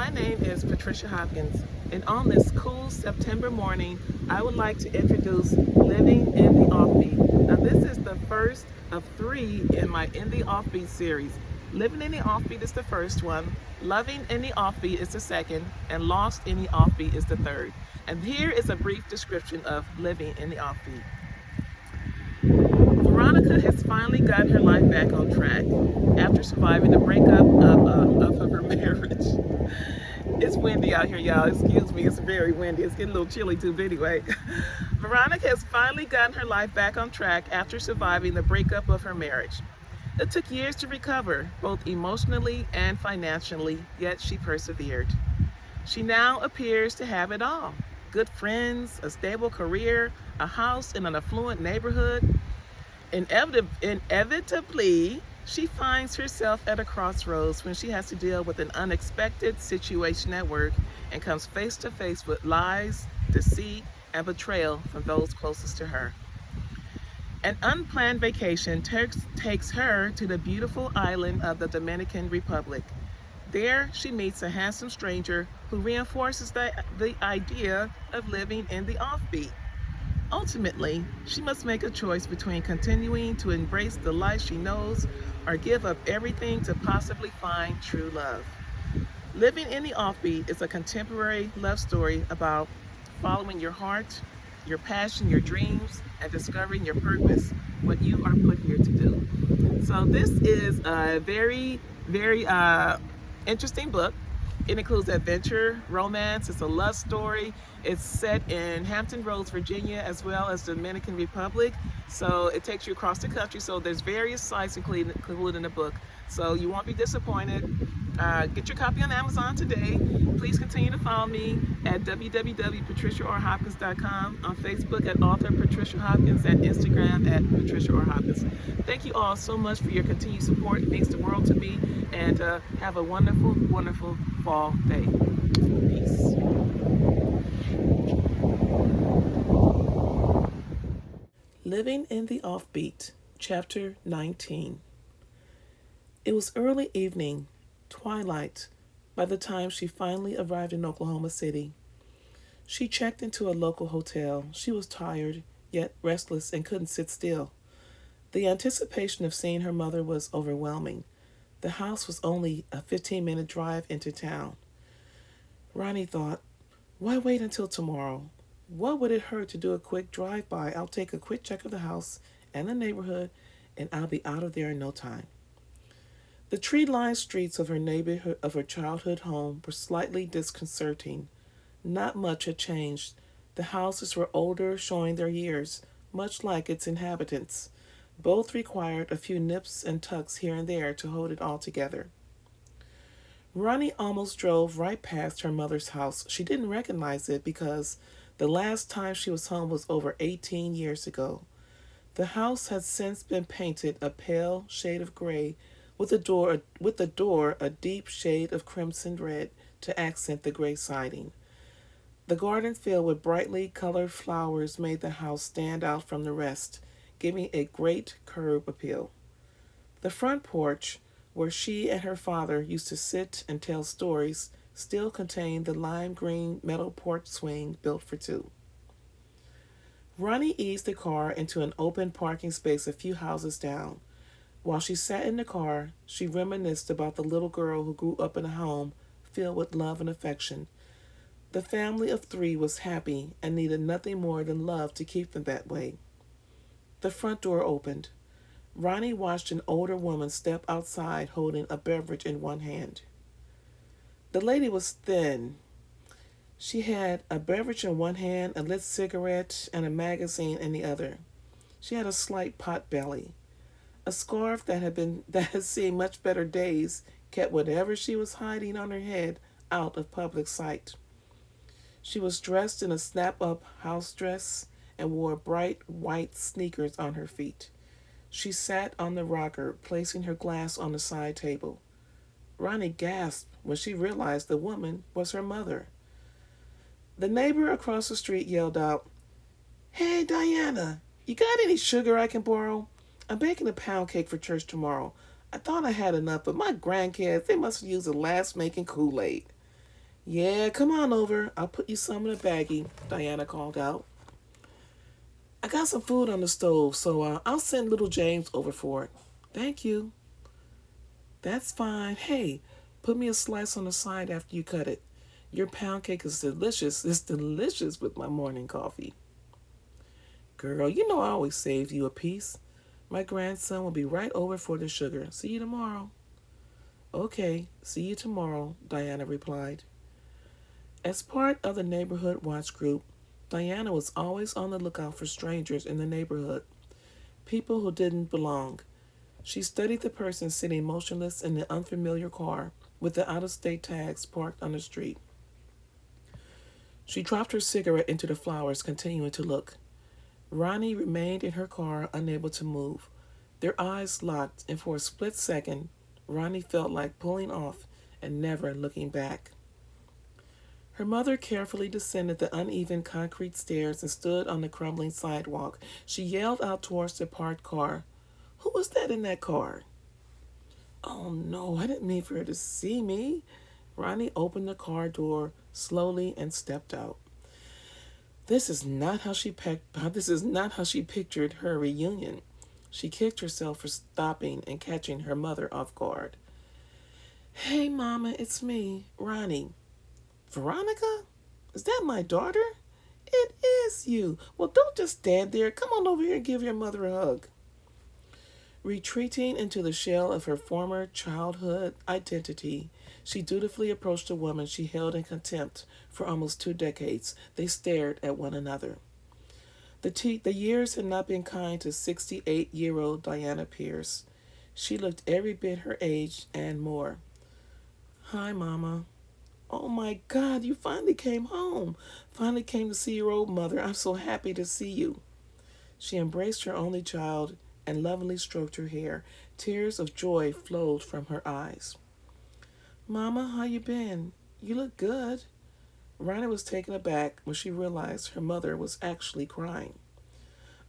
My name is Patricia Hopkins, and on this cool September morning, I would like to introduce Living in the Offbeat. Now, this is the first of three in my In the Offbeat series. Living in the Offbeat is the first one, Loving in the Offbeat is the second, and Lost in the Offbeat is the third. And here is a brief description of Living in the Offbeat. Veronica has finally gotten her life back on track after surviving the breakup of her marriage. It's windy out here, y'all. Excuse me, it's very windy. It's getting a little chilly too, but anyway. Veronica has finally gotten her life back on track after surviving the breakup of her marriage. It took years to recover, both emotionally and financially, yet she persevered. She now appears to have it all: good friends, a stable career, a house in an affluent neighborhood. Inevitably, she finds herself at a crossroads when she has to deal with an unexpected situation at work and comes face to face with lies, deceit, and betrayal from those closest to her. An unplanned vacation takes her to the beautiful island of the Dominican Republic. There, she meets a handsome stranger who reinforces the idea of living in the offbeat. Ultimately, she must make a choice between continuing to embrace the life she knows or give up everything to possibly find true love. Living in the Offbeat is a contemporary love story about following your heart, your passion, your dreams, and discovering your purpose, what you are put here to do. So, this is a very interesting book. It includes adventure, romance, it's a love story. It's set in Hampton Roads, Virginia, as well as the Dominican Republic. So it takes you across the country. So there's various sites included in the book. So you won't be disappointed. Get your copy on Amazon today. Please continue to follow me at www.patriciaorhopkins.com, on Facebook at author Patricia Hopkins, and Instagram at Patricia R. Hopkins. Thank you all so much for your continued support. It means the world to me. And have a wonderful, wonderful fall day. Peace. Living in the Offbeat, Chapter 19. It was early evening, twilight, by the time she finally arrived in Oklahoma City. She checked into a local hotel. She was tired, yet restless, and couldn't sit still. The anticipation of seeing her mother was overwhelming. The house was only a 15-minute drive into town. Ronnie thought, why wait until tomorrow? What would it hurt to do a quick drive-by? I'll take a quick check of the house and the neighborhood, and I'll be out of there in no time. The tree-lined streets of her childhood home were slightly disconcerting. Not much had changed. The houses were older, showing their years, much like its inhabitants. Both required a few nips and tucks here and there to hold it all together. Ronnie almost drove right past her mother's house. She didn't recognize it because the last time she was home was over 18 years ago. The house had since been painted a pale shade of gray with the door a deep shade of crimson red to accent the gray siding. The garden filled with brightly colored flowers made the house stand out from the rest, giving a great curb appeal. The front porch, where she and her father used to sit and tell stories, still contained the lime green metal porch swing built for two. Ronnie eased the car into an open parking space a few houses down. While she sat in the car, she reminisced about the little girl who grew up in a home filled with love and affection. The family of three was happy and needed nothing more than love to keep them that way. The front door opened. Ronnie watched an older woman step outside holding a beverage in one hand. The lady was thin. She had a beverage in one hand, a lit cigarette, and a magazine in the other. She had a slight pot belly. A scarf that had seen much better days kept whatever she was hiding on her head out of public sight. She was dressed in a snap-up house dress and wore bright white sneakers on her feet. She sat on the rocker, placing her glass on the side table. Ronnie gasped when she realized the woman was her mother. The neighbor across the street yelled out, "Hey, Diana, you got any sugar I can borrow? I'm baking a pound cake for church tomorrow. I thought I had enough, but my grandkids, they must use the last making Kool-Aid." Yeah, come on over. I'll put you some in a baggie, Diana called out. I got some food on the stove, so I'll send little James over for it. Thank you. That's fine. Hey, put me a slice on the side after you cut it. Your pound cake is delicious. It's delicious with my morning coffee. Girl, you know I always save you a piece. My grandson will be right over for the sugar. See you tomorrow. Okay, see you tomorrow, Diana replied. As part of the neighborhood watch group, Diana was always on the lookout for strangers in the neighborhood, people who didn't belong. She studied the person sitting motionless in the unfamiliar car with the out of state tags parked on the street. She dropped her cigarette into the flowers, continuing to look. Ronnie remained in her car, unable to move. Their eyes locked, and for a split second, Ronnie felt like pulling off and never looking back. Her mother carefully descended the uneven concrete stairs and stood on the crumbling sidewalk. She yelled out towards the parked car. Who was that in that car? Oh no, I didn't mean for her to see me. Ronnie opened the car door slowly and stepped out. This is not how she pictured her reunion. She kicked herself for stopping and catching her mother off guard. Hey, Mama, it's me, Ronnie. Veronica? Is that my daughter? It is you. Well, don't just stand there. Come on over here and give your mother a hug. Retreating into the shell of her former childhood identity, she dutifully approached the woman she held in contempt for almost 2 decades. They stared at one another. The years had not been kind to 68-year-old Diana Pierce. She looked every bit her age and more. Hi, Mama. Oh my God, you finally came home. Finally came to see your old mother. I'm so happy to see you. She embraced her only child and lovingly stroked her hair. Tears of joy flowed from her eyes. Mama, how you been? You look good. Ronnie was taken aback when she realized her mother was actually crying.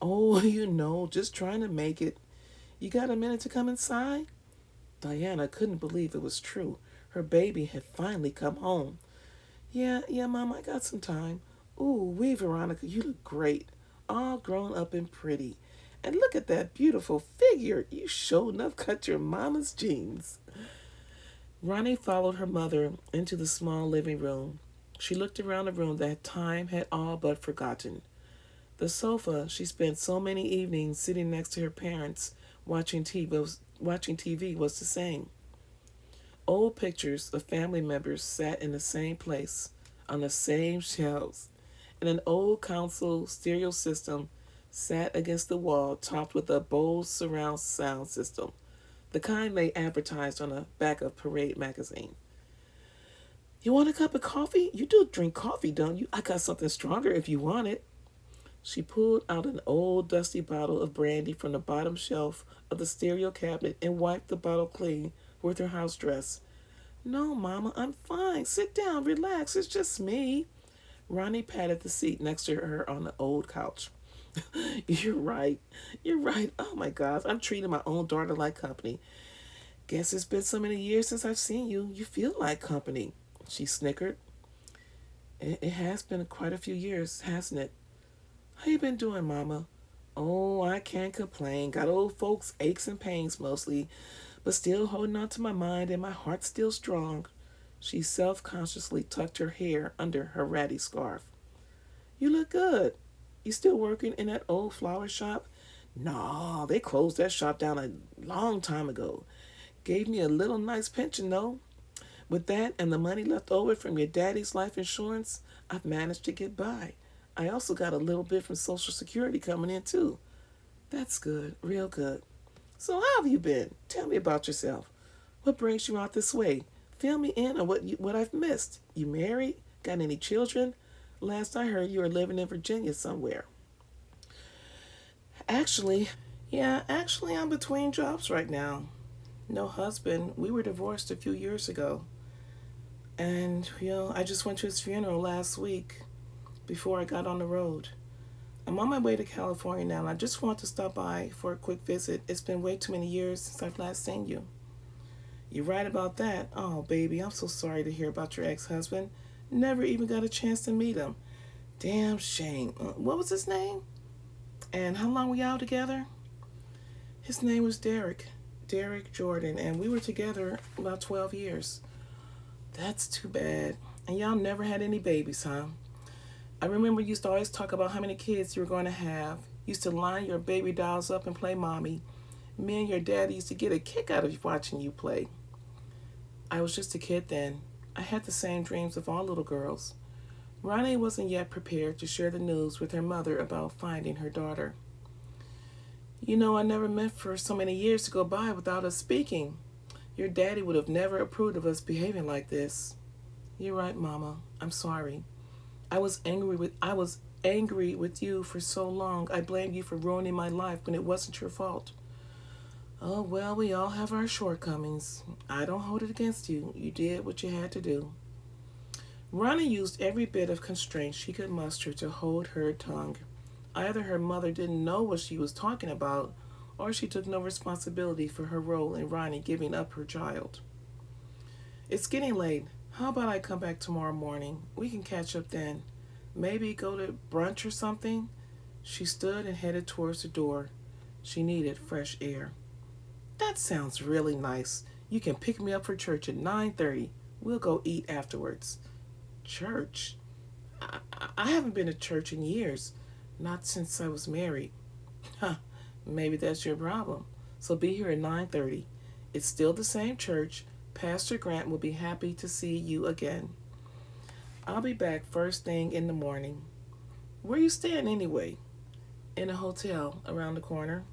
Oh, just trying to make it. You got a minute to come inside? Diana couldn't believe it was true. Her baby had finally come home. Yeah, Mom, I got some time. Ooh, Veronica, you look great. All grown up and pretty. And look at that beautiful figure. You sure enough cut your mama's jeans. Ronnie followed her mother into the small living room. She looked around the room that time had all but forgotten. The sofa she spent so many evenings sitting next to her parents watching TV was the same. Old pictures of family members sat in the same place, on the same shelves, and an old console stereo system sat against the wall topped with a Bose surround sound system, the kind they advertised on the back of Parade magazine. You want a cup of coffee? You do drink coffee, don't you? I got something stronger if you want it. She pulled out an old dusty bottle of brandy from the bottom shelf of the stereo cabinet and wiped the bottle clean with her house dress. No, Mama, I'm fine. Sit down, relax. It's just me. Ronnie patted the seat next to her on the old couch. You're right. You're right. Oh my gosh, I'm treating my own daughter like company. Guess it's been so many years since I've seen you. You feel like company. She snickered. It has been quite a few years, hasn't it? How you been doing, Mama? Oh, I can't complain. Got old folks' aches and pains mostly, but still holding on to my mind and my heart's still strong. She self-consciously tucked her hair under her ratty scarf. You look good. You still working in that old flower shop? Nah, they closed that shop down a long time ago. Gave me a little nice pension, though. With that and the money left over from your daddy's life insurance, I've managed to get by. I also got a little bit from Social Security coming in, too. That's good, real good. So how have you been? Tell me about yourself. What brings you out this way? Fill me in on what I've missed. You married? Got any children? Last I heard, you were living in Virginia somewhere. Actually, actually, I'm between jobs right now. No husband. We were divorced a few years ago. And, I just went to his funeral last week before I got on the road. I'm on my way to California now, and I just want to stop by for a quick visit. It's been way too many years since I've last seen you. You're right about that. Oh, baby, I'm so sorry to hear about your ex-husband. Never even got a chance to meet him. Damn shame. What was his name? And how long were y'all together? His name was Derek. Derek Jordan, and we were together about 12 years. That's too bad. And y'all never had any babies, huh? I remember you used to always talk about how many kids you were going to have. Used to line your baby dolls up and play mommy. Me and your daddy used to get a kick out of watching you play. I was just a kid then. I had the same dreams of all little girls. Ronnie wasn't yet prepared to share the news with her mother about finding her daughter. You know, I never meant for so many years to go by without us speaking. Your daddy would have never approved of us behaving like this. You're right, Mama. I'm sorry. I was angry with you for so long. I blamed you for ruining my life when it wasn't your fault. Oh, well, we all have our shortcomings. I don't hold it against you. You did what you had to do. Ronnie used every bit of constraint she could muster to hold her tongue. Either her mother didn't know what she was talking about, or she took no responsibility for her role in Ronnie giving up her child. It's getting late. How about I come back tomorrow morning? We can catch up then. Maybe go to brunch or something? She stood and headed towards the door. She needed fresh air. That sounds really nice. You can pick me up for church at 9:30. We'll go eat afterwards. Church? I haven't been to church in years. Not since I was married. Huh, maybe that's your problem. So be here at 9:30. It's still the same church. Pastor Grant will be happy to see you again. I'll be back first thing in the morning. Where you staying anyway? In a hotel around the corner.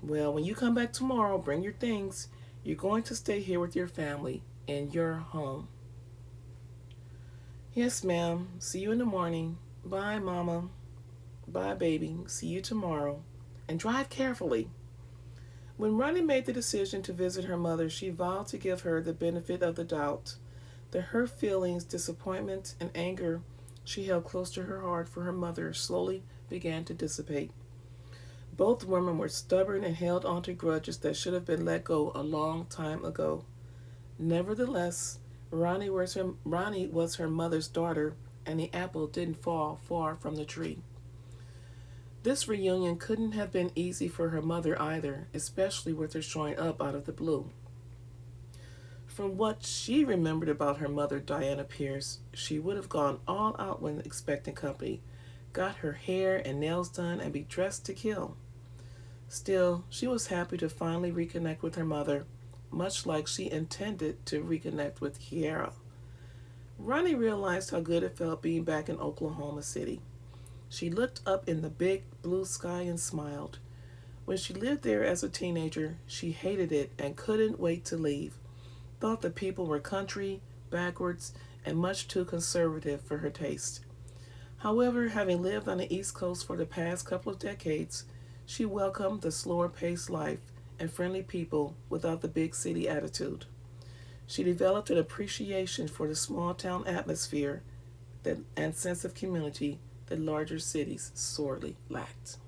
Well, when you come back tomorrow, bring your things. You're going to stay here with your family in your home. Yes, ma'am. See you in the morning. Bye, Mama. Bye, baby. See you tomorrow. And drive carefully. When Ronnie made the decision to visit her mother, she vowed to give her the benefit of the doubt. The hurt feelings, disappointment, and anger she held close to her heart for her mother slowly began to dissipate. Both women were stubborn and held on to grudges that should have been let go a long time ago. Nevertheless, Ronnie was her mother's daughter, and the apple didn't fall far from the tree. This reunion couldn't have been easy for her mother either, especially with her showing up out of the blue. From what she remembered about her mother, Diana Pierce, she would have gone all out when expecting company, got her hair and nails done, and be dressed to kill. Still, she was happy to finally reconnect with her mother, much like she intended to reconnect with Kiara. Ronnie realized how good it felt being back in Oklahoma City. She looked up in the big blue sky and smiled. When she lived there as a teenager, she hated it and couldn't wait to leave. Thought the people were country, backwards, and much too conservative for her taste. However, having lived on the East Coast for the past couple of decades, she welcomed the slower paced life and friendly people without the big city attitude. She developed an appreciation for the small town atmosphere and sense of community that larger cities sorely lacked.